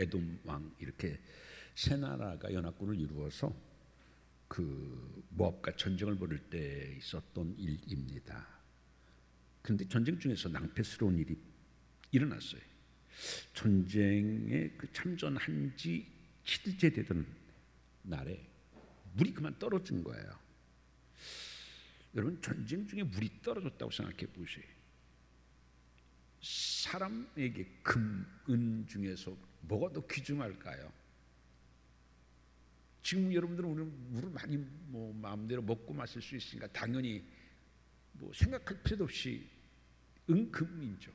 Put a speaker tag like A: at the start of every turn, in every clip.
A: 에돔 왕 이렇게 세 나라가 연합군을 이루어서 그 모압과 전쟁을 벌일 때 있었던 일입니다. 그런데 전쟁 중에서 낭패스러운 일이 일어났어요. 전쟁에 그 참전한 지 7일째 되던 날에 물이 그만 떨어진 거예요. 여러분, 전쟁 중에 물이 떨어졌다고 생각해 보세요. 사람에게 금, 은 중에서 뭐가 더 귀중할까요? 지금 여러분들은 오늘 물을 많이 마음대로 먹고 마실 수 있으니까 당연히 생각할 필요도 없이 금이죠.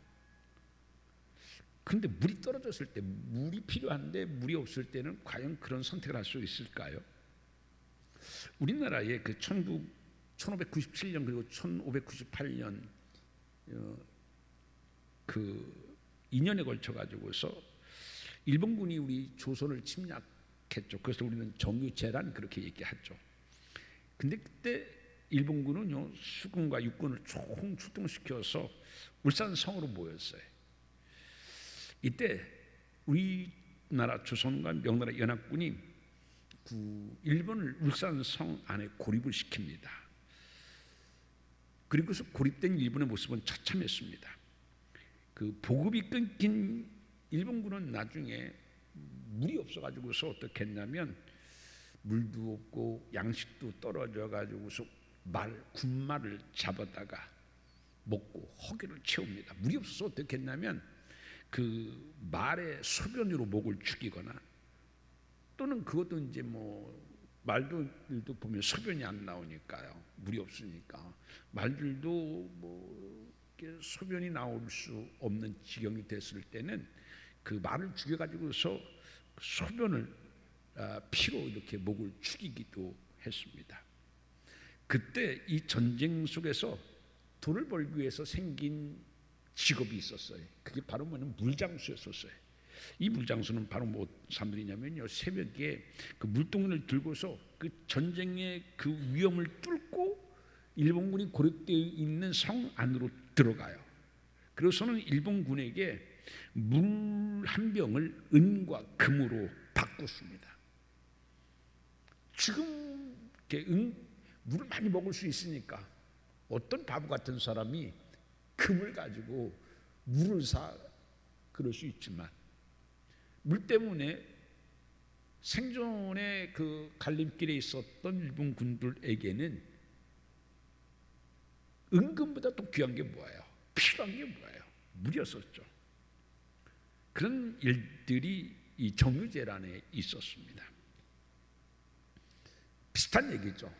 A: 그런데 물이 떨어졌을 때, 물이 필요한데 물이 없을 때는 과연 그런 선택을 할 수 있을까요? 우리나라에 그 1597년 그리고 1598년 그 2년에 걸쳐 가지고서 일본군이 우리 조선을 침략했죠. 그래서 우리는 정유재란 그렇게 얘기하죠. 근데 그때 일본군은요, 수군과 육군을 총 출동시켜서 울산성으로 모였어요. 이때 우리나라 조선과 명나라 연합군이 그 일본을 울산성 안에 고립을 시킵니다. 그리고서 고립된 일본의 모습은 처참했습니다. 그 보급이 끊긴 일본군은 나중에 물이 없어가지고서 어떻게 했냐면 물도 없고 양식도 떨어져가지고서 군말을 잡아다가 먹고 허기를 채웁니다. 물이 없어서 어떻게 했냐면 그 말의 소변으로 목을 죽이거나 또는 그것도 이제 말들도 보면 소변이 안 나오니까요. 물이 없으니까 말들도 소변이 나올 수 없는 지경이 됐을 때는 그 말을 죽여가지고서 소변을 피로 이렇게 목을 죽이기도 했습니다. 그때 이 전쟁 속에서 돈을 벌기 위해서 생긴 직업이 있었어요. 그게 바로 물장수였었어요. 이 물장수는 바로 사람들이냐면요, 새벽에 그 물동을 들고서 그 전쟁의 그 위험을 뚫고 일본군이 고립되어 있는 성 안으로 들어가요. 그래서는 일본군에게 물 한 병을 은과 금으로 바꿨습니다. 지금 물을 많이 먹을 수 있으니까 어떤 바보 같은 사람이 금을 가지고 물을 사 그럴 수 있지만 물 때문에 생존의 그 갈림길에 있었던 일본 군들에게는 은금보다 더 귀한 게 뭐예요? 필요한 게 뭐예요? 물이었었죠. 그런 일들이 이 정유재란에 있었습니다. 비슷한 얘기죠.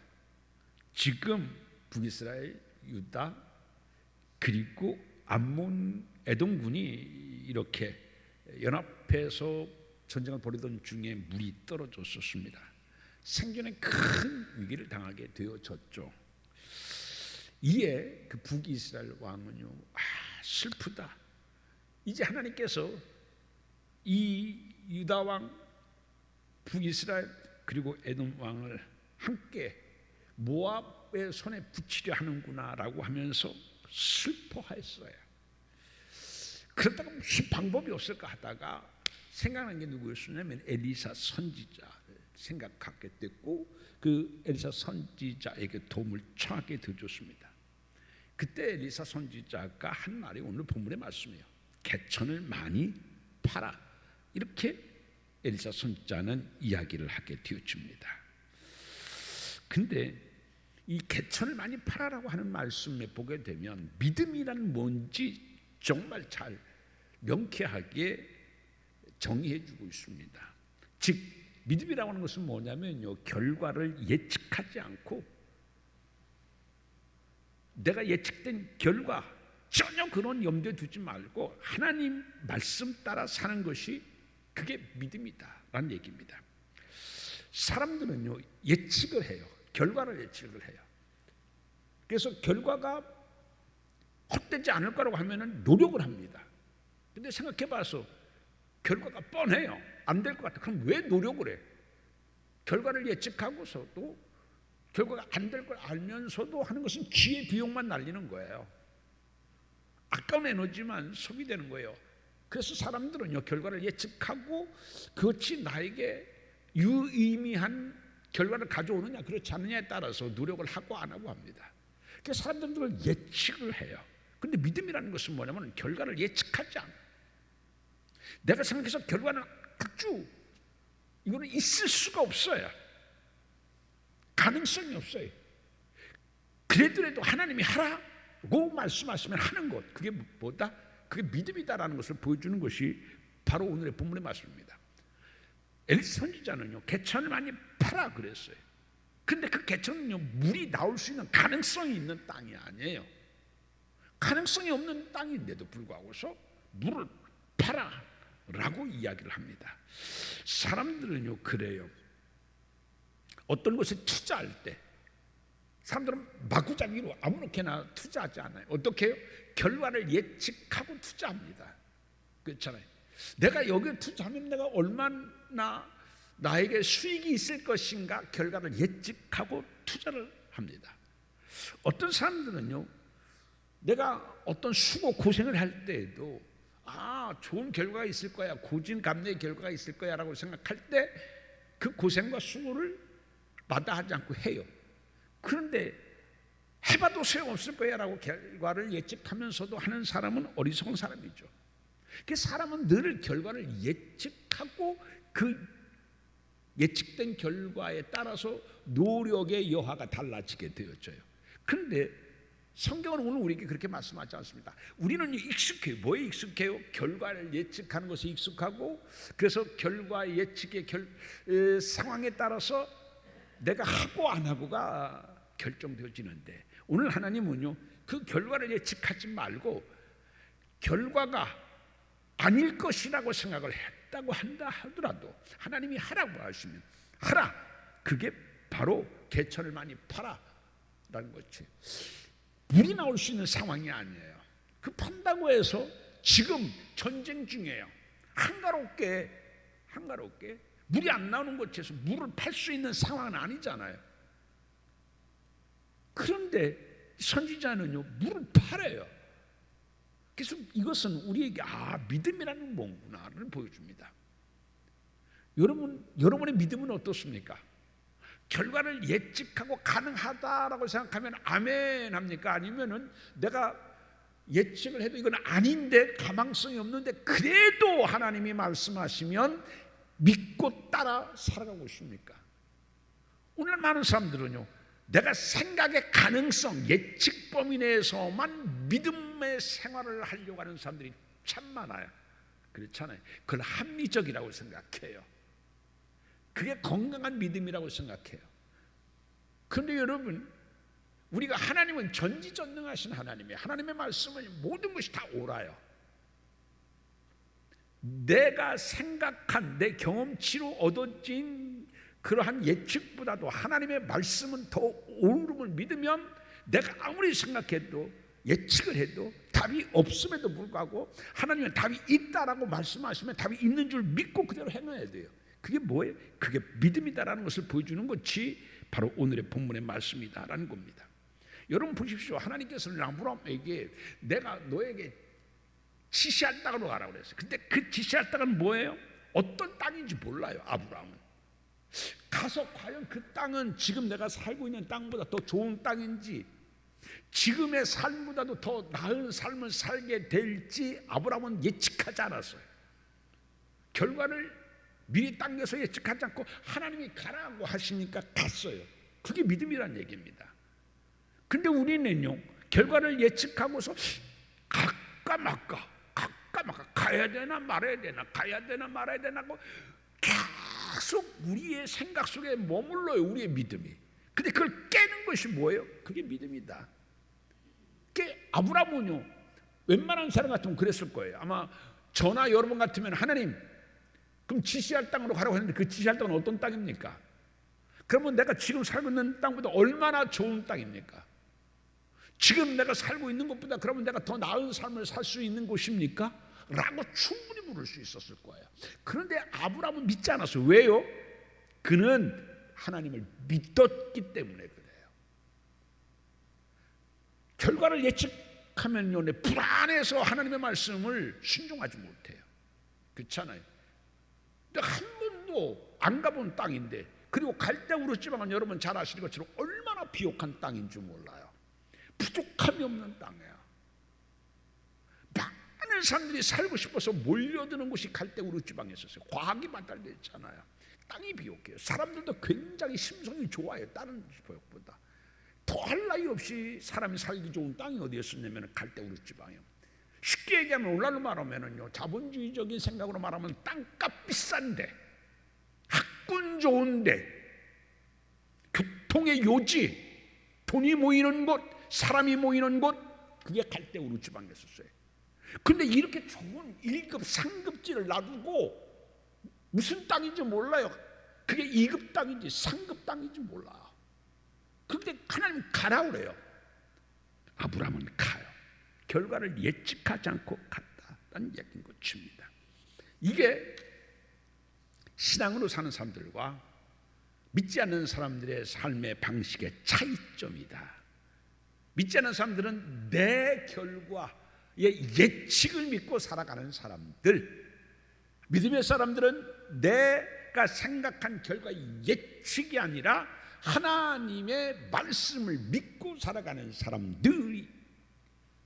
A: 지금 북이스라엘, 유다 그리고 암몬, 에돔군이 이렇게 연합해서 전쟁을 벌이던 중에 물이 떨어졌었습니다. 생존에 큰 위기를 당하게 되어졌죠. 이에 그 북이스라엘 왕은요, 슬프다. 이제 하나님께서 이 유다 왕, 북이스라엘 그리고 에돔 왕을 함께 모압의 손에 붙이려 하는구나라고 하면서 슬퍼했어요. 그렇다고 무슨 방법이 없을까 하다가 생각난 게 누구였냐면 엘리사 선지자를 생각하게 됐고 그 엘리사 선지자에게 도움을 청하게 되어줬습니다. 그때 엘리사 선지자가 한 말이 오늘 본문의 말씀이에요. 개천을 많이 팔아. 이렇게 엘리사 선지자는 이야기를 하게 되어집니다. 근데 이 개천을 많이 팔아라고 하는 말씀에 보게 되면 믿음이란 뭔지 정말 잘 명쾌하게 정의해주고 있습니다. 즉 믿음이라고 하는 것은 뭐냐면요, 결과를 예측하지 않고 내가 예측된 결과 전혀 그런 염두에 두지 말고 하나님 말씀 따라 사는 것이 그게 믿음이다라는 얘기입니다. 사람들은요 예측을 해요. 결과를 예측을 해요. 그래서 결과가 헛되지 않을 거라고 하면은 노력을 합니다. 근데 생각해봐서 결과가 뻔해요. 안 될 것 같아. 그럼 왜 노력을 해? 결과를 예측하고서도 결과가 안 될 걸 알면서도 하는 것은 기회 비용만 날리는 거예요. 아까운 에너지만 소비되는 거예요. 그래서 사람들은요, 결과를 예측하고 그것이 나에게 유의미한 결과를 가져오느냐 그렇지 않느냐에 따라서 노력을 하고 안 하고 합니다. 그래서 사람들은 예측을 해요. 근데 믿음이라는 것은 뭐냐면 결과를 예측하지 않아요. 내가 생각해서 결과는 아주 이거는 있을 수가 없어요. 가능성이 없어요. 그래도 하나님이 하라고 말씀하시면 하는 것, 그게 뭐다? 그게 믿음이다라는 것을 보여주는 것이 바로 오늘의 본문의 말씀입니다. 엘리사 선지자는요, 개천을 많이 파라 그랬어요. 근데 그 개천은요, 물이 나올 수 있는 가능성이 있는 땅이 아니에요. 가능성이 없는 땅인데도 불구하고서 물을 파라 라고 이야기를 합니다. 사람들은요, 그래요. 어떤 것에 투자할 때 사람들은 마구잡이로 아무렇게나 투자하지 않아요. 어떻게 해요? 결과를 예측하고 투자합니다. 그렇잖아요. 내가 여기에 투자하면 내가 얼마나 나에게 수익이 있을 것인가 결과를 예측하고 투자를 합니다. 어떤 사람들은요, 내가 어떤 수고 고생을 할 때에도 좋은 결과가 있을 거야, 고진감래의 결과가 있을 거야 라고 생각할 때 그 고생과 수고를 마다하지 않고 해요. 그런데 해봐도 소용없을 거야 라고 결과를 예측하면서도 하는 사람은 어리석은 사람이죠. 그 사람은 늘 결과를 예측하고 그 예측된 결과에 따라서 노력의 여하가 달라지게 되어져요. 그런데 성경은 오늘 우리에게 그렇게 말씀하지 않습니다. 우리는 익숙해요. 뭐에 익숙해요? 결과를 예측하는 것에 익숙하고, 그래서 결과 예측의 상황에 따라서 내가 하고 안 하고가 결정되어지는데, 오늘 하나님은요, 그 결과를 예측하지 말고 결과가 아닐 것이라고 생각을 했다고 한다 하더라도 하나님이 하라고 하시면 하라. 그게 바로 개천을 많이 파라 라는 거지. 물이 나올 수 있는 상황이 아니에요. 그 판다고 해서 지금 전쟁 중이에요. 한가롭게 물이 안 나오는 곳에서 물을 팔 수 있는 상황은 아니잖아요. 그런데 선지자는요, 물을 팔아요. 그래서 이것은 우리에게 믿음이라는 뭔구나를 보여줍니다. 여러분의 믿음은 어떻습니까? 결과를 예측하고 가능하다라고 생각하면 아멘 합니까? 아니면은 내가 예측을 해도 이건 아닌데, 가망성이 없는데 그래도 하나님이 말씀하시면 믿고 따라 살아가고 있습니까? 오늘 많은 사람들은요, 내가 생각의 가능성, 예측 범위 내에서만 믿음의 생활을 하려고 하는 사람들이 참 많아요. 그렇잖아요. 그걸 합리적이라고 생각해요. 그게 건강한 믿음이라고 생각해요. 그런데 여러분, 우리가 하나님은 전지전능하신 하나님이에요. 하나님의 말씀은 모든 것이 다 옳아요. 내가 생각한 내 경험치로 얻어진 그러한 예측보다도 하나님의 말씀은 더 옳음을 믿으면 내가 아무리 생각해도 예측을 해도 답이 없음에도 불구하고 하나님은 답이 있다라고 말씀하시면 답이 있는 줄 믿고 그대로 행해야 돼요. 그게 뭐예요? 그게 믿음이다라는 것을 보여주는 것이 바로 오늘의 본문의 말씀이다라는 겁니다. 여러분 보십시오. 하나님께서는 아브라함에게 내가 너에게 지시할 땅으로 가라고 그랬어요. 근데 그 지시할 땅은 뭐예요? 어떤 땅인지 몰라요. 아브라함은 가서 과연 그 땅은 지금 내가 살고 있는 땅보다 더 좋은 땅인지, 지금의 삶보다도 더 나은 삶을 살게 될지 아브라함은 예측하지 않았어요. 결과를 미리 당겨서 예측하지 않고 하나님이 가라고 하시니까 갔어요. 그게 믿음이란 얘기입니다. 근데 우리는요, 결과를 예측하고서 갈까 말까 가야 되나 말아야 되나고 계속 우리의 생각 속에 머물러요. 우리의 믿음이. 근데 그걸 깨는 것이 뭐예요? 그게 믿음이다. 아브라함은요, 웬만한 사람 같으면 그랬을 거예요. 아마 저나 여러분 같으면 하나님, 그럼 지시할 땅으로 가라고 했는데 그 지시할 땅은 어떤 땅입니까? 그러면 내가 지금 살고 있는 땅보다 얼마나 좋은 땅입니까? 지금 내가 살고 있는 것보다 그러면 내가 더 나은 삶을 살 수 있는 곳입니까? 라고 충분히 물을 수 있었을 거예요. 그런데 아브라함은 믿지 않았어요. 왜요? 그는 하나님을 믿었기 때문에 그래요. 결과를 예측하면요, 불안해서 하나님의 말씀을 순종하지 못해요. 그렇잖아요. 근데 한 번도 안 가본 땅인데, 그리고 갈대우르 지방은 여러분 잘 아시는 것처럼 얼마나 비옥한 땅인 줄 몰라요. 부족함이 없는 땅이야. 많은 사람들이 살고 싶어서 몰려드는 곳이 갈대우르 지방에 있었어요. 과학이 발달되어 있잖아요. 땅이 비옥해요. 사람들도 굉장히 심성이 좋아요. 다른 지역보다. 더할 나위 없이 사람이 살기 좋은 땅이 어디였었냐면 갈대우르 지방이에요. 쉽게 얘기하면 오늘날로 말하면요, 자본주의적인 생각으로 말하면 땅값 비싼데, 학군 좋은데, 교통의 요지, 돈이 모이는 곳, 사람이 모이는 곳, 그게 갈대우르 지방이었어요. 근데 이렇게 좋은 1급, 상급지를 놔두고 무슨 땅인지 몰라요. 그게 2급 땅인지 3급 땅인지 몰라요. 그런데 하나님 가라 그래요. 아브라함은 가요. 결과를 예측하지 않고 갔다는 얘기인 것입니다. 이게 신앙으로 사는 사람들과 믿지 않는 사람들의 삶의 방식의 차이점이다. 믿지 않는 사람들은 내 결과의 예측을 믿고 살아가는 사람들, 믿음의 사람들은 내가 생각한 결과의 예측이 아니라 하나님의 말씀을 믿고 살아가는 사람들이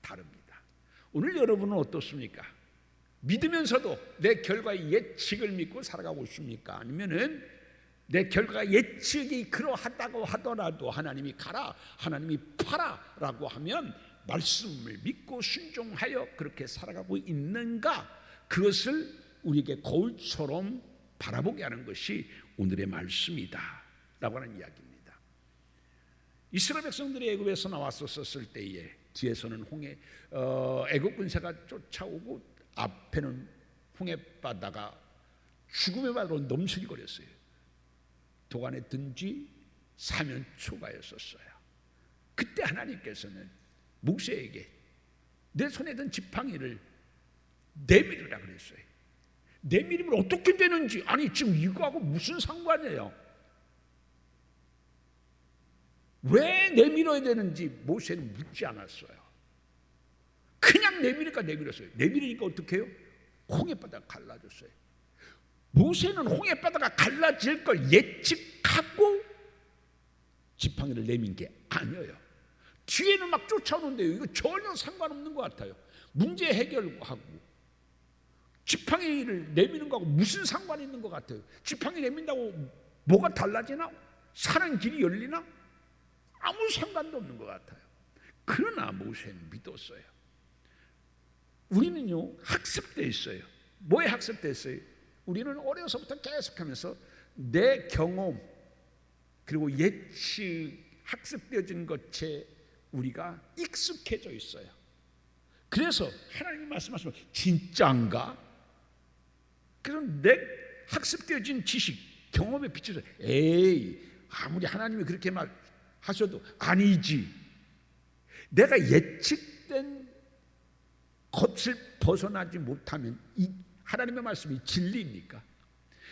A: 다릅니다. 오늘 여러분은 어떻습니까? 믿으면서도 내 결과의 예측을 믿고 살아가고 있습니까? 아니면은 내 결과 예측이 그러하다고 하더라도 하나님이 가라, 하나님이 파라 라고 하면 말씀을 믿고 순종하여 그렇게 살아가고 있는가? 그것을 우리에게 거울처럼 바라보게 하는 것이 오늘의 말씀이다 라고 하는 이야기입니다. 이스라엘 백성들이 애굽에서 나왔었을 때에 뒤에서는 애굽 군사가 쫓아오고 앞에는 홍해바다가 죽음의 바다로 넘실거렸어요. 도관에 든 지 4년 초가였었어요. 그때 하나님께서는 모세에게 내 손에 든 지팡이를 내밀으라 그랬어요. 내밀으면 어떻게 되는지, 아니 지금 이거하고 무슨 상관이에요? 왜 내밀어야 되는지 모세는 묻지 않았어요. 그냥 내밀으니까 내밀었어요. 내밀으니까 어떻게 해요? 홍해바다가 갈라졌어요. 모세는 홍해바다가 갈라질 걸 예측하고 지팡이를 내민 게 아니에요. 뒤에는 막 쫓아오는데요, 이거 전혀 상관없는 것 같아요. 문제 해결하고 지팡이를 내미는 거하고 무슨 상관이 있는 것 같아요. 지팡이 내민다고 뭐가 달라지나? 사는 길이 열리나? 아무 상관도 없는 것 같아요. 그러나 모세는 믿었어요. 우리는요, 학습돼 있어요. 뭐에 학습돼 있어요? 우리는 어려서부터 계속하면서 내 경험 그리고 예측 학습되어진 것에 우리가 익숙해져 있어요. 그래서 하나님이 말씀하시면 진짜인가? 그래서 내 학습되어진 지식, 경험에 비춰서 에이, 아무리 하나님이 그렇게 말하셔도 아니지. 내가 예측된 것을 벗어나지 못하면 이 하나님의 말씀이 진리입니까?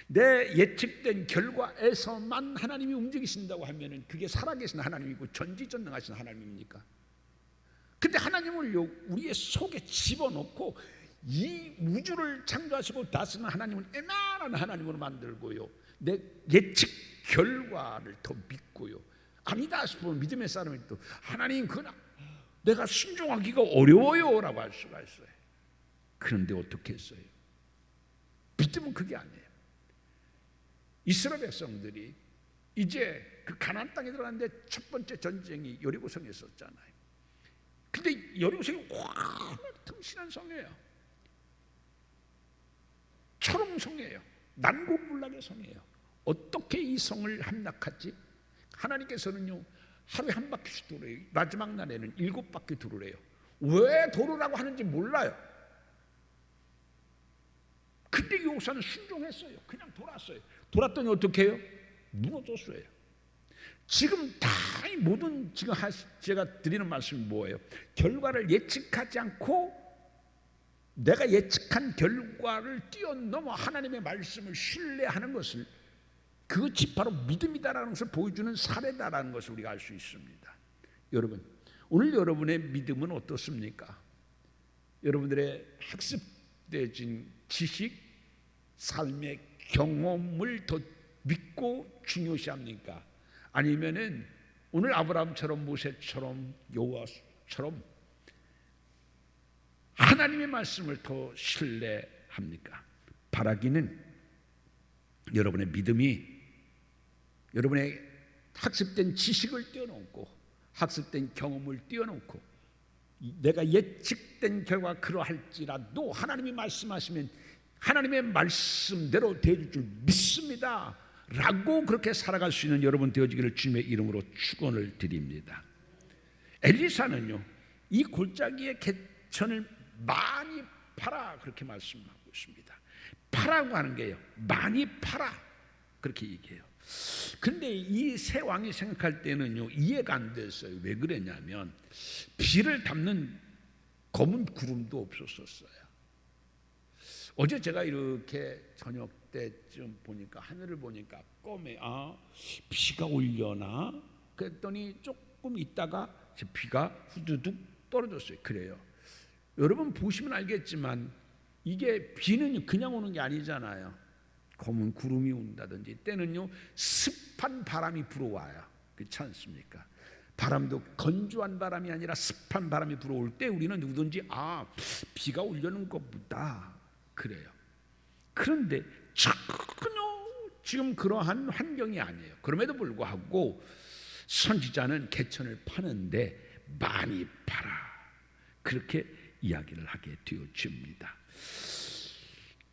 A: 내 예측된 결과에서만 하나님이 움직이신다고 하면은 그게 살아계신 하나님이고 전지전능하신 하나님입니까? 근데 하나님을 우리의 속에 집어넣고 이 우주를 창조하시고 다스리는 하나님은 에만한 하나님으로 만들고요, 내 예측 결과를 더 믿고요, 아니다 싶으면 믿음의 사람이 또 하나님 그나 내가 순종하기가 어려워요 라고 할 수가 있어요. 그런데 어떻게 했어요? 믿음은 그게 아니에요. 이스라엘 백성들이 이제 그 가나안 땅에 들어갔는데 첫 번째 전쟁이 여리고성에 있었잖아요. 근데 여리고성이 워낙 튼실한 성이에요. 초롱성이에요. 난공불락의 성이에요. 어떻게 이 성을 함락하지? 하나님께서는요, 하루에 한 바퀴씩 돌아요. 마지막 날에는 7바퀴 돌으래요. 왜 돌으라고 하는지 몰라요. 근데 요사는 순종했어요. 그냥 돌았어요. 돌았더니 어떻게 해요? 무너졌어요. 지금 다 이 모든 지금 제가 드리는 말씀이 뭐예요? 결과를 예측하지 않고 내가 예측한 결과를 뛰어넘어 하나님의 말씀을 신뢰하는 것을, 그것이 바로 믿음이다라는 것을 보여주는 사례다라는 것을 우리가 알 수 있습니다. 여러분, 오늘 여러분의 믿음은 어떻습니까? 여러분들의 학습되어진 지식, 삶의 경험을 더 믿고 중요시합니까? 아니면은 오늘 아브라함처럼 모세처럼 여호와처럼 하나님의 말씀을 더 신뢰합니까? 바라기는 여러분의 믿음이 여러분의 학습된 지식을 뛰어넘고 학습된 경험을 뛰어넘고 내가 예측된 결과 그러할지라도 하나님이 말씀하시면 하나님의 말씀대로 되어질 줄 믿습니다 라고 그렇게 살아갈 수 있는 여러분 되어지기를 주님의 이름으로 축원을 드립니다. 엘리사는요 이 골짜기의 개천을 많이 팔아 그렇게 말씀하고 있습니다. 파라고 하는 게요 많이 팔아 그렇게 얘기해요. 근데 이 세 왕이 생각할 때는요 이해가 안 됐어요. 왜 그랬냐면 비를 담는 검은 구름도 없었어요. 어제 제가 이렇게 저녁 때쯤 보니까 하늘을 보니까 검에 비가 올려나 그랬더니 조금 있다가 비가 후두둑 떨어졌어요. 그래요. 여러분 보시면 알겠지만 이게 비는 그냥 오는 게 아니잖아요. 검은 구름이 온다든지 때는요 습한 바람이 불어와요. 그렇지 않습니까? 바람도 건조한 바람이 아니라 습한 바람이 불어올 때 우리는 누구든지 비가 오려는 것보다 그래요. 그런데 전혀 지금 그러한 환경이 아니에요. 그럼에도 불구하고 선지자는 개천을 파는데 많이 팔아 그렇게 이야기를 하게 되어집니다.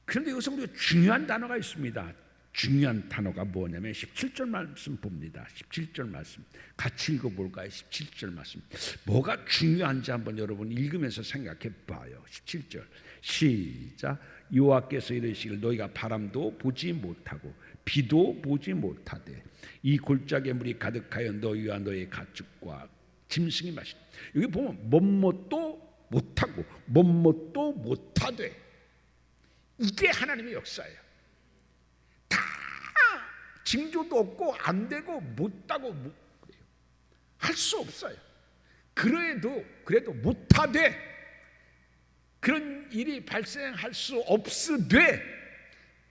A: 그런데 여기서 우리가 중요한 단어가 있습니다. 중요한 단어가 뭐냐면 17절 말씀 봅니다. 17절 말씀 같이 읽어볼까요? 17절 말씀 뭐가 중요한지 한번 여러분 읽으면서 생각해 봐요. 17절 시작. 여호와께서 이르시기를 너희가 바람도 보지 못하고 비도 보지 못하되 이 골짜기에 물이 가득하여 너희와 너희 가축과 짐승이 마시니 여기 보면 뭐뭇도 못하고 뭐뭇도 못하되 이게 하나님의 역사예요. 다 징조도 없고 안 되고 못하고 할 수 없어요. 그래도 못하되 그런 일이 발생할 수 없으되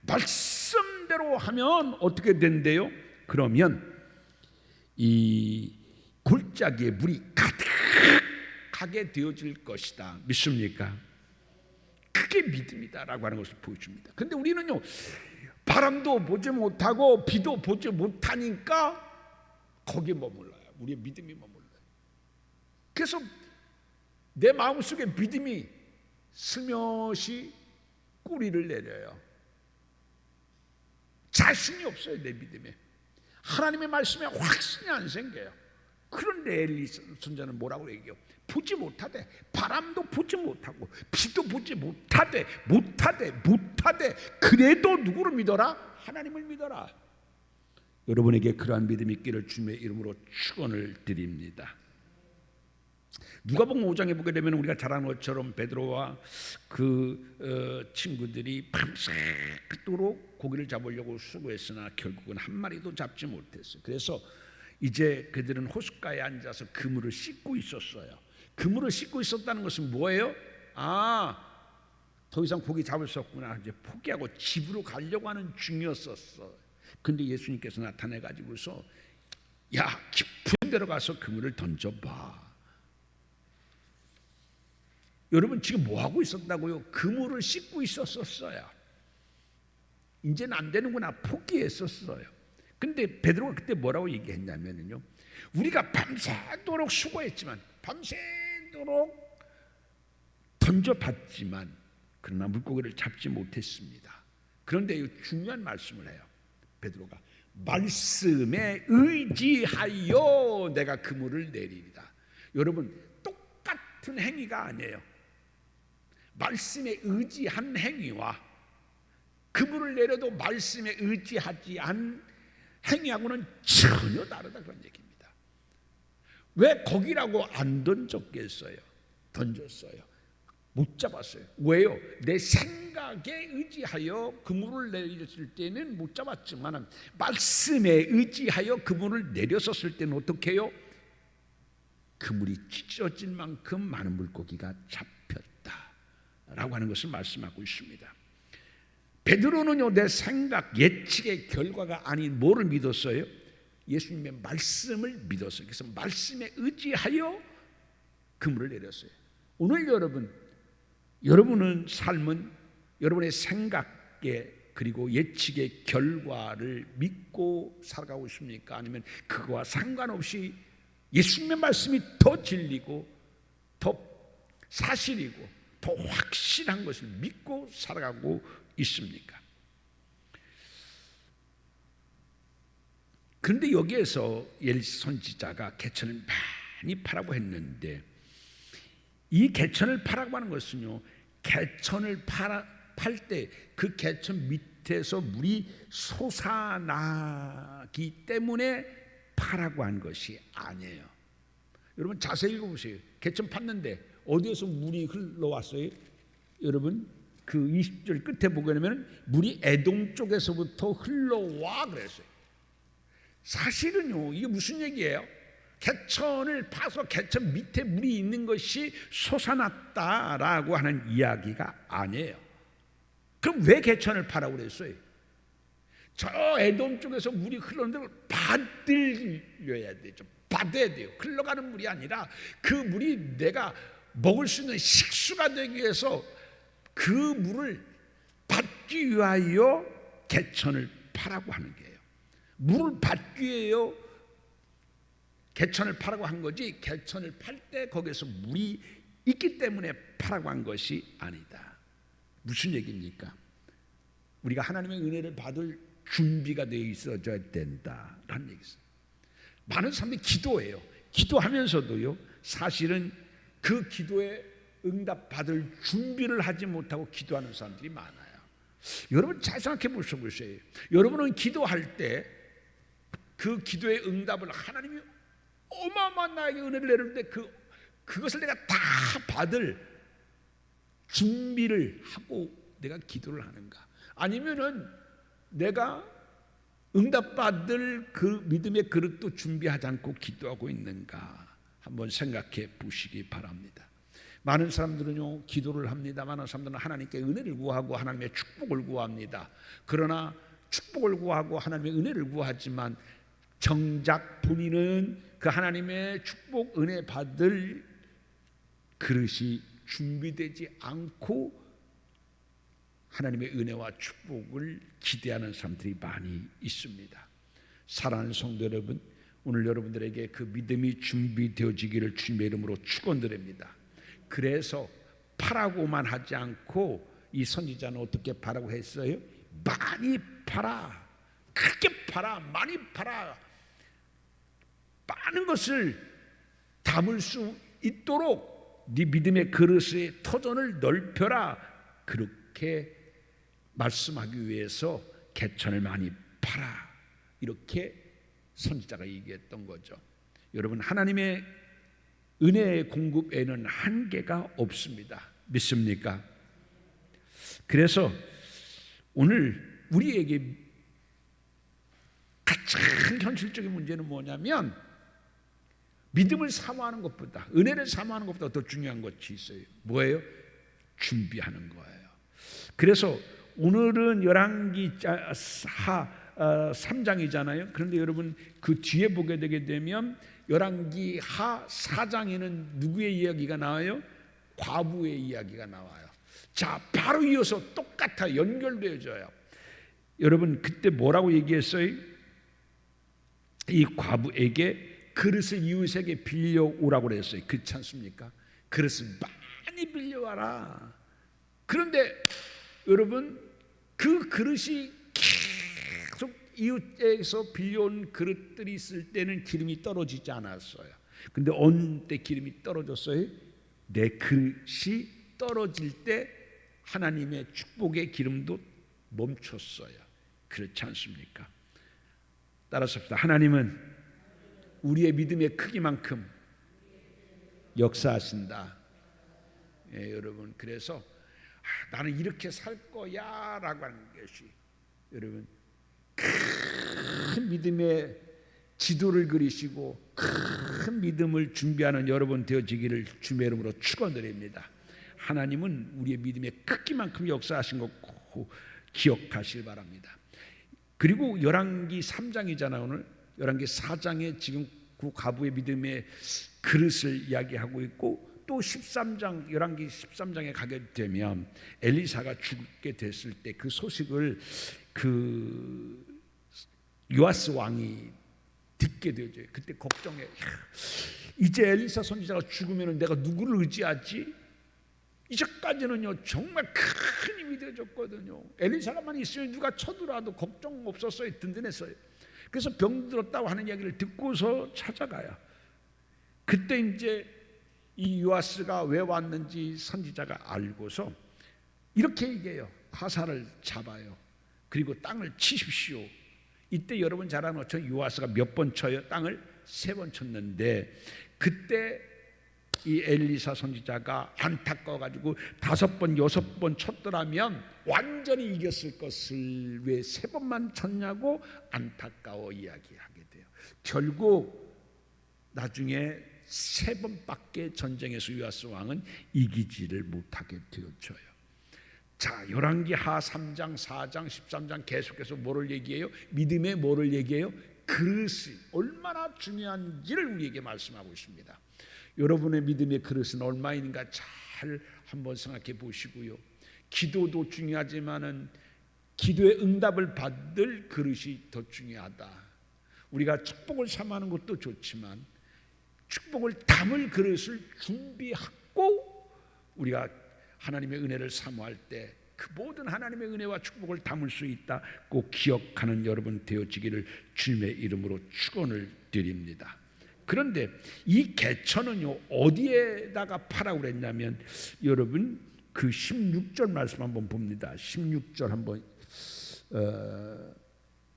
A: 말씀대로 하면 어떻게 된대요? 그러면 이 골짜기에 물이 가득하게 되어질 것이다. 믿습니까? 그게 믿음이다라고 하는 것을 보여줍니다. 그런데 우리는요 바람도 보지 못하고 비도 보지 못하니까 거기에 머물러요. 우리의 믿음이 머물러요. 그래서 내 마음속에 믿음이 슬며시 꼬리를 내려요. 자신이 없어요. 내 믿음에 하나님의 말씀에 확신이 안 생겨요. 그런데 엘리 선자는 뭐라고 얘기해요? 보지 못하되 바람도 보지 못하고 비도 보지 못하되 그래도 누구를 믿어라? 하나님을 믿어라. 여러분에게 그러한 믿음이 있기를 주님의 이름으로 축원을 드립니다. 누가복음 5장에 보게 되면 우리가 잘 아는 것처럼 베드로와 그 친구들이 밤새도록 고기를 잡으려고 수고했으나 결국은 한 마리도 잡지 못했어요. 그래서 이제 그들은 호숫가에 앉아서 그물을 씻고 있었어요. 그물을 씻고 있었다는 것은 뭐예요? 더 이상 고기 잡을 수 없구나. 이제 포기하고 집으로 가려고 하는 중이었었어. 근데 예수님께서 나타내 가지고서 야 깊은 데로 가서 그물을 던져봐. 여러분 지금 뭐 하고 있었다고요? 그물을 씻고 있었어요. 이제는 안 되는구나 포기했었어요. 근데 베드로가 그때 뭐라고 얘기했냐면요, 우리가 밤새도록 수고했지만 밤새도록 던져봤지만 그러나 물고기를 잡지 못했습니다. 그런데 이 중요한 말씀을 해요. 베드로가 말씀에 의지하여 내가 그물을 내리리다. 여러분 똑같은 행위가 아니에요. 말씀에 의지한 행위와 그물을 내려도 말씀에 의지하지 않은 행위하고는 전혀 다르다 그런 얘기입니다. 왜 거기라고 안 던졌겠어요? 던졌어요. 못 잡았어요. 왜요? 내 생각에 의지하여 그물을 내렸을 때는 못 잡았지만 말씀에 의지하여 그물을 내렸었을 때는 어떻게 해요? 그물이 찢어질 만큼 많은 물고기가 잡혔다라고 하는 것을 말씀하고 있습니다. 베드로는요, 내 생각, 예측의 결과가 아닌 뭐를 믿었어요? 예수님의 말씀을 믿었어요. 그래서 말씀에 의지하여 그물을 내렸어요. 오늘 여러분은 삶은 여러분의 생각에 그리고 예측의 결과를 믿고 살아가고 있습니까? 아니면 그거와 상관없이 예수님의 말씀이 더 진리고 더 사실이고 더 확실한 것을 믿고 살아가고 있습니까? 그런데 여기에서 엘리 선지자가 개천을 많이 파라고 했는데, 이 개천을 파라고 하는 것은요, 개천을 팔 때 그 개천 밑에서 물이 솟아나기 때문에 파라고 한 것이 아니에요. 여러분 자세히 읽어보세요. 개천 팠는데 어디에서 물이 흘러왔어요? 여러분 그 20절 끝에 보게 되면 물이 에돔 쪽에서부터 흘러와 그랬어요. 사실은요, 이게 무슨 얘기예요? 개천을 파서 개천 밑에 물이 있는 것이 솟아났다라고 하는 이야기가 아니에요. 그럼 왜 개천을 파라고 그랬어요? 저 에돔 쪽에서 물이 흘러오는데 받으려야 되죠. 받아야 돼요. 흘러가는 물이 아니라 그 물이 내가 먹을 수 있는 식수가 되기 위해서 그 물을 받기 위하여 개천을 파라고 하는 거예요. 물을 받기 위하여 개천을 파라고 한 거지, 개천을 팔 때 거기서 물이 있기 때문에 파라고 한 것이 아니다. 무슨 얘기입니까? 우리가 하나님의 은혜를 받을 준비가 되어 있어야 된다라는 얘기죠. 많은 사람들이 기도해요. 기도하면서도요, 사실은 그 기도에 응답받을 준비를 하지 못하고 기도하는 사람들이 많아요. 여러분 잘 생각해 보세요. 여러분은 기도할 때 그 기도의 응답을 하나님이 어마어마한 나에게 은혜를 내리는데 그것을 내가 다 받을 준비를 하고 내가 기도를 하는가? 아니면은 내가 응답받을 그 믿음의 그릇도 준비하지 않고 기도하고 있는가? 한번 생각해 보시기 바랍니다. 많은 사람들은요, 기도를 합니다. 많은 사람들은 하나님께 은혜를 구하고 하나님의 축복을 구합니다. 그러나 축복을 구하고 하나님의 은혜를 구하지만 정작 본인은 그 하나님의 축복 은혜 받을 그릇이 준비되지 않고 하나님의 은혜와 축복을 기대하는 사람들이 많이 있습니다. 사랑하는 성도 여러분, 오늘 여러분들에게 그 믿음이 준비되어지기를 주님의 이름으로 축원드립니다. 그래서 파라고만 하지 않고 이 선지자는 어떻게 파라고 했어요? 많이 팔아, 크게 팔아, 많이 팔아, 많은 것을 담을 수 있도록 네 믿음의 그릇의 터전을 넓혀라. 그렇게 말씀하기 위해서 개천을 많이 팔아, 이렇게 선지자가 얘기했던 거죠. 여러분, 하나님의 은혜의 공급에는 한계가 없습니다. 믿습니까? 그래서 오늘 우리에게 가장 현실적인 문제는 뭐냐면, 믿음을 사모하는 것보다, 은혜를 사모하는 것보다 더 중요한 것이 있어요. 뭐예요? 준비하는 거예요. 그래서 오늘은 열왕기하 3장이잖아요. 그런데 여러분 그 뒤에 보게 되게 되면 열왕기하 4장에는 누구의 이야기가 나와요? 과부의 이야기가 나와요. 자, 바로 이어서 똑같아 연결되어져요. 여러분 그때 뭐라고 얘기했어요? 이 과부에게 그릇을 이웃에게 빌려오라고 그랬어요. 그렇지 않습니까? 그릇을 많이 빌려와라. 그런데 여러분 그 그릇이 계속 이웃에서 빌려온 그릇들이 있을 때는 기름이 떨어지지 않았어요. 근데 어느 때 기름이 떨어졌어요? 내 그릇이 떨어질 때 하나님의 축복의 기름도 멈췄어요. 그렇지 않습니까? 따라서 하나님은 우리의 믿음의 크기만큼 역사하신다. 예, 여러분 그래서 나는 이렇게 살 거야 라고 하는 것이, 여러분 큰 믿음의 지도를 그리시고 큰 믿음을 준비하는 여러분 되어지기를 주님의 이름으로 축원드립니다. 하나님은 우리의 믿음의 크기만큼 역사하신 것고 기억하시기 바랍니다. 그리고 열왕기 3장이잖아요. 오늘 열왕기 4장에 지금 그 과부의 믿음의 그릇을 이야기하고 있고, 또 13장 열왕기 13장에 가게 되면 엘리사가 죽게 됐을 때 그 소식을 그 요아스 왕이 듣게 되죠. 그때 걱정해. 이제 엘리사 선지자가 죽으면 내가 누구를 의지하지? 이제까지는요 정말 큰 힘이 되어줬거든요. 엘리사가만 있으면 누가 쳐들어와도 걱정 없었어요. 든든했어요. 그래서 병들었다고 하는 이야기를 듣고서 찾아가요. 그때 이제 이 요아스가 왜 왔는지 선지자가 알고서 이렇게 얘기해요. 화살을 잡아요. 그리고 땅을 치십시오. 이때 여러분 잘 아는 것처럼 요아스가 몇 번 쳐요? 땅을 3번 쳤는데, 그때 이 엘리사 선지자가 안타까워가지고 5번 6번 쳤더라면 완전히 이겼을 것을 왜 3번만 쳤냐고 안타까워 이야기하게 돼요. 결국 나중에 3번밖에 전쟁에서 요아스 왕은 이기지를 못하게 되어져요. 자, 열왕기하 3장 4장 13장 계속해서 뭐를 얘기해요? 믿음의 뭐를 얘기해요? 그릇이 얼마나 중요한지를 우리에게 말씀하고 있습니다. 여러분의 믿음의 그릇은 얼마인가 잘 한번 생각해 보시고요. 기도도 중요하지만은 기도의 응답을 받을 그릇이 더 중요하다. 우리가 축복을 삼하는 것도 좋지만 축복을 담을 그릇을 준비하고 우리가 하나님의 은혜를 사모할 때 그 모든 하나님의 은혜와 축복을 담을 수 있다. 꼭 기억하는 여러분 되어지기를 주님의 이름으로 축원을 드립니다. 그런데 이 개천은요 어디에다가 파라고 그랬냐면, 여러분 그 16절 말씀 한번 봅니다. 16절 한번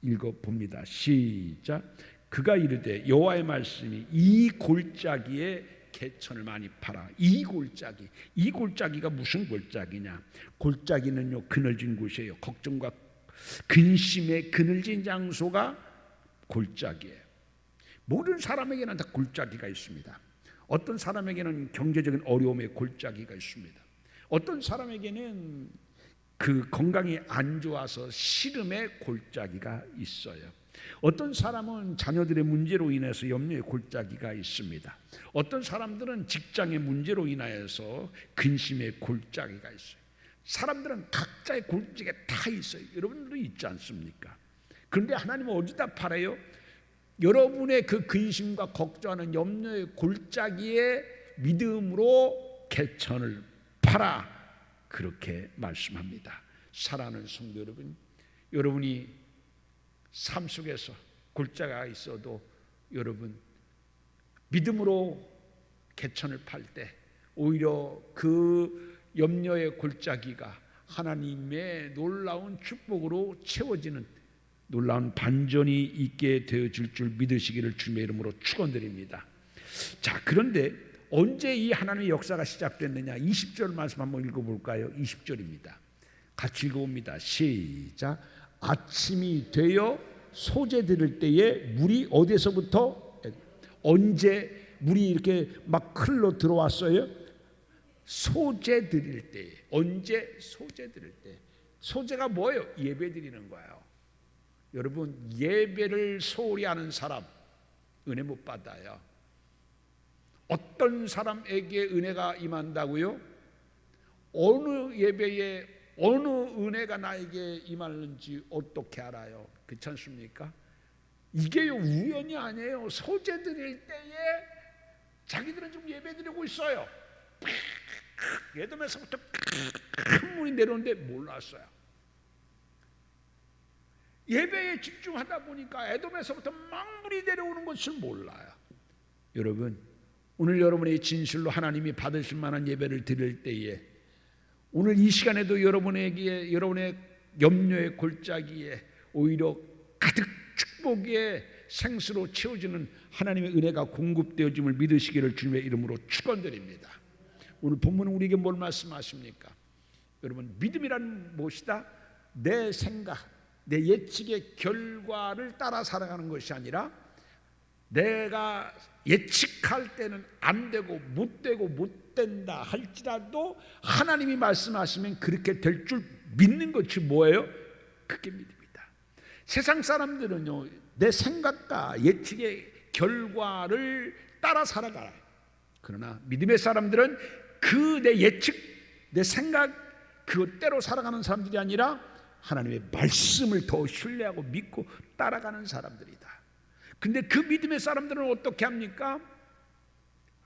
A: 읽어봅니다. 시작. 그가 이르되 여호와의 말씀이 이 골짜기에 개천을 많이 팔아. 이 골짜기가 무슨 골짜기냐? 골짜기는요 그늘진 곳이에요. 걱정과 근심의 그늘진 장소가 골짜기예요. 모든 사람에게는 다 골짜기가 있습니다. 어떤 사람에게는 경제적인 어려움의 골짜기가 있습니다. 어떤 사람에게는 그 건강이 안 좋아서 시름의 골짜기가 있어요. 어떤 사람은 자녀들의 문제로 인해서 염려의 골짜기가 있습니다. 어떤 사람들은 직장의 문제로 인하여서 근심의 골짜기가 있어요. 사람들은 각자의 골짜기가 다 있어요. 여러분들도 있지 않습니까? 그런데 하나님은 어디다 팔아요? 여러분의 그 근심과 걱정하는 염려의 골짜기에 믿음으로 개천을 팔아, 그렇게 말씀합니다. 사랑하는 성도 여러분, 여러분이 삶 속에서 골짜기가 있어도 여러분 믿음으로 개천을 팔 때 오히려 그 염려의 골짜기가 하나님의 놀라운 축복으로 채워지는 놀라운 반전이 있게 되어질 줄 믿으시기를 주님의 이름으로 축원드립니다. 자, 그런데 언제 이 하나님의 역사가 시작됐느냐? 20절 말씀 한번 읽어볼까요? 20절입니다. 같이 읽어봅니다. 시작. 아침이 되어 소재 들을 때에 물이 어디서부터 언제 물이 이렇게 막 흘러 들어왔어요? 소재 드릴 때. 언제? 소재 드릴 때. 소재가 뭐예요? 예배 드리는 거예요. 여러분 예배를 소홀히 하는 사람 은혜 못 받아요. 어떤 사람에게 은혜가 임한다고요? 어느 예배에 어느 은혜가 나에게 임하는지 어떻게 알아요? 그렇지 않습니까? 이게 우연이 아니에요. 소재 드릴 때에 자기들은 좀 예배 드리고 있어요. 예돔에서부터 큰 물이 내려오는데 몰랐어요. 예배에 집중하다 보니까 에돔에서부터 망물이 내려오는 것을 몰라요. 여러분 오늘 여러분의 진실로 하나님이 받으실 만한 예배를 드릴 때에 오늘 이 시간에도 여러분에게 여러분의 염려의 골짜기에 오히려 가득 축복의 생수로 채워지는 하나님의 은혜가 공급되어짐을 믿으시기를 주님의 이름으로 축원드립니다. 오늘 본문은 우리에게 뭘 말씀하십니까? 여러분 믿음이란 무엇이다? 내 생각, 내 예측의 결과를 따라 살아가는 것이 아니라 내가 예측할 때는 안 되고 못 된다 할지라도 하나님이 말씀하시면 그렇게 될 줄 믿는 것이 뭐예요? 그게 믿음이다. 세상 사람들은요, 내 생각과 예측의 결과를 따라 살아가요. 그러나 믿음의 사람들은 그 내 예측, 내 생각 그것대로 살아가는 사람들이 아니라 하나님의 말씀을 더 신뢰하고 믿고 따라가는 사람들이다. 근데 그 믿음의 사람들은 어떻게 합니까?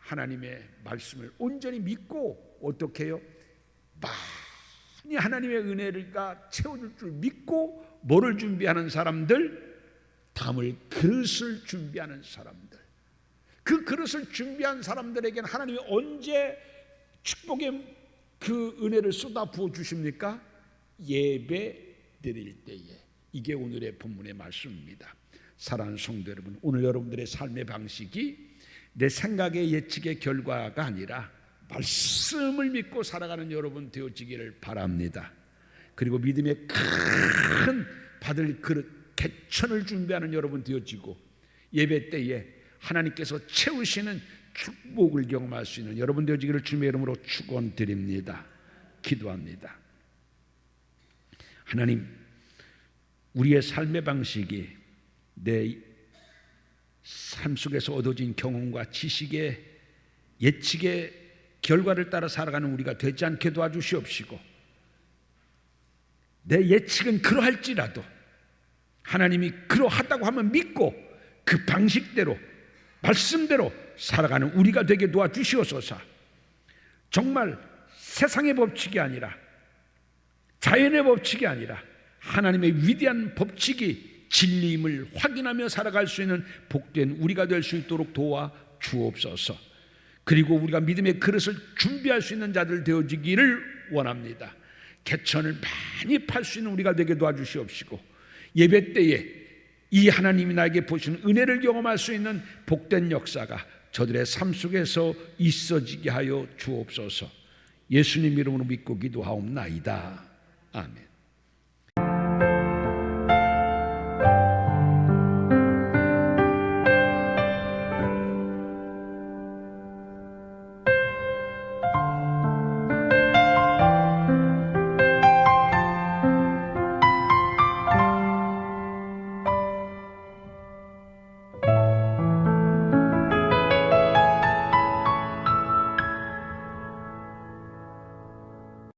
A: 하나님의 말씀을 온전히 믿고 어떻게 해요? 많이 하나님의 은혜가 채워줄 줄 믿고 뭐를 준비하는 사람들? 담을 그릇을 준비하는 사람들. 그 그릇을 준비한 사람들에게는 하나님이 언제 축복의 그 은혜를 쏟아 부어 주십니까? 예배 드릴 때에. 이게 오늘의 본문의 말씀입니다. 사랑하는 성도 여러분, 오늘 여러분들의 삶의 방식이 내 생각의 예측의 결과가 아니라 말씀을 믿고 살아가는 여러분 되어지기를 바랍니다. 그리고 믿음의 큰 받을 그릇 개천을 준비하는 여러분 되어지고 예배 때에 하나님께서 채우시는 축복을 경험할 수 있는 여러분 되어지기를 주님의 이름으로 축원드립니다. 기도합니다. 하나님, 우리의 삶의 방식이 내 삶 속에서 얻어진 경험과 지식의 예측의 결과를 따라 살아가는 우리가 되지 않게 도와주시옵시고, 내 예측은 그러할지라도 하나님이 그러하다고 하면 믿고 그 방식대로 말씀대로 살아가는 우리가 되게 도와주시옵소서. 정말 세상의 법칙이 아니라 자연의 법칙이 아니라 하나님의 위대한 법칙이 진리임을 확인하며 살아갈 수 있는 복된 우리가 될 수 있도록 도와주옵소서. 그리고 우리가 믿음의 그릇을 준비할 수 있는 자들 되어지기를 원합니다. 개천을 많이 팔 수 있는 우리가 되게 도와주시옵시고, 예배 때에 이 하나님이 나에게 보시는 은혜를 경험할 수 있는 복된 역사가 저들의 삶 속에서 있어지게 하여 주옵소서. 예수님 이름으로 믿고 기도하옵나이다. 아멘.